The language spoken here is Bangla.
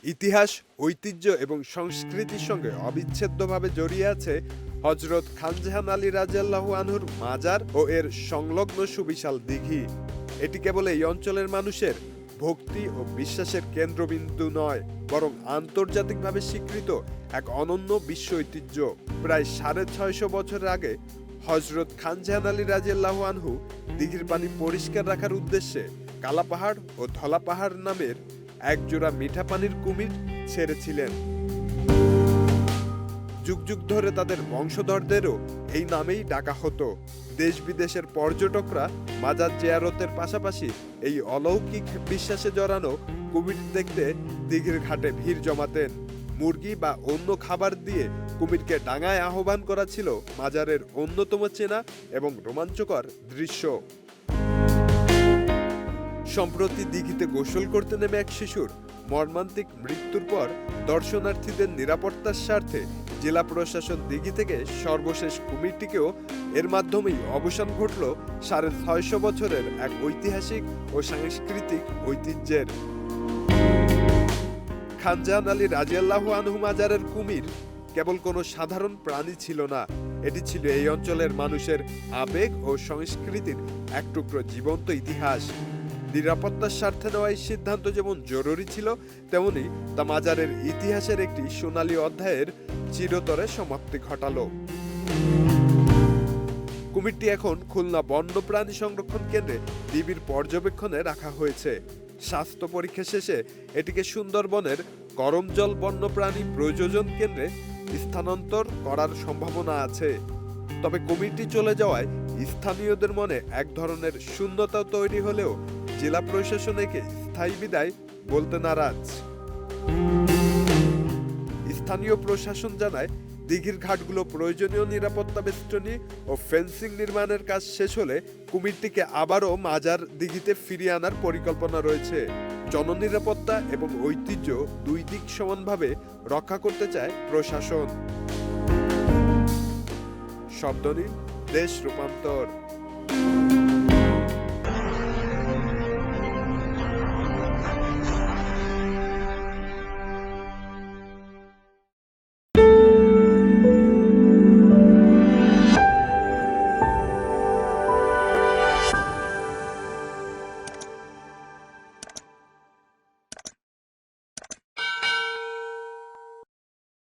ইতিহাস, ঐতিহ্য এবং সংস্কৃতির সঙ্গে অবিচ্ছেদ্যভাবে জড়িয়ে আছে হযরত খানজাহান আলী রাদিয়াল্লাহু আনহুর মাজার ও এর সংলগ্ন সুবিশাল দিঘি। এটি কেবল এই অঞ্চলের মানুষের ভক্তি ও বিশ্বাসের কেন্দ্রবিন্দু নয়, বরং আন্তর্জাতিকভাবে স্বীকৃত এক অনন্য বিশ্ব ঐতিহ্য। প্রায় 650 বছর আগে হযরত খানজাহান আলী রাদিয়াল্লাহু আনহু দিঘির পানি পরিষ্কার রাখার উদ্দেশ্যে কালা পাহাড় ও ধলা পাহাড় নামের একজোড়া মিঠা পানির কুমির ছেড়েছিলেন। যুগ যুগ ধরে তাদের বংশধরদেরও এই নামেই ডাকা হতো। দেশ বিদেশের পর্যটকরা মাজার জিয়ারতের পাশাপাশি এই অলৌকিক বিশ্বাসে জড়ানো কুমির দেখতে দিঘির ঘাটে ভিড় জমাতেন। মুরগি বা অন্য খাবার দিয়ে কুমিরকে ডাঙায় আহ্বান করা ছিল মাজারের অন্যতম চেনা এবং রোমাঞ্চকর দৃশ্য। সম্প্রতি দিঘিতে গোসল করতে নেমে এক শিশুর মর্মান্তিক মৃত্যুর পর দর্শনার্থীদের নিরাপত্তার স্বার্থে জেলা প্রশাসন দিঘি থেকে সর্বশেষ কুমিরটিকেও এর মাধ্যমেই অবসান ঘটল 650 বছরের এক ঐতিহাসিক ও সাংস্কৃতিক ঐতিহ্যের। খানজাহান আলী রাদিয়াল্লাহু আনহু মাজারের কুমির কেবল কোনো সাধারণ প্রাণী ছিল না, এটি ছিল এই অঞ্চলের মানুষের আবেগ ও সংস্কৃতির এক টুকরো জীবন্ত ইতিহাস। নিরাপত্তার স্বার্থে নেওয়া এই সিদ্ধান্ত যেমন জরুরি ছিল, তেমনি তা মাজারের ইতিহাসের একটি সোনালী অধ্যায়ের চিরতরে সমাপ্তি ঘটালো। কুমিরটি এখন খুলনা বন্যপ্রাণী সংরক্ষণ কেন্দ্রে ডিবির পর্যবেক্ষণে রাখা হয়েছে। স্বাস্থ্য পরীক্ষা শেষে এটিকে সুন্দরবনের করমজল বন্যপ্রাণী প্রযোজন কেন্দ্রে স্থানান্তর করার সম্ভাবনা আছে। তবে কুমিরটি চলে যাওয়ায় স্থানীয়দের মনে এক ধরনের শূন্যতা তৈরি হলেও জেলা প্রশাসন একে স্থায়ী বিদায় বলতে নারাজ। স্থানীয় প্রশাসন জানায়, দিঘির ঘাটগুলো প্রয়োজনীয় নিরাপত্তা বেষ্টনী ও ফেন্সিং নির্মাণের কাজ শেষ হলে কুমিরটিকে আবারও মাজার দিঘিতে ফিরিয়ে আনার পরিকল্পনা রয়েছে। জননিরাপত্তা এবং ঐতিহ্য দুই দিক সমানভাবে রক্ষা করতে চায় প্রশাসন। শব্দ নিন, দেশ রূপান্তর।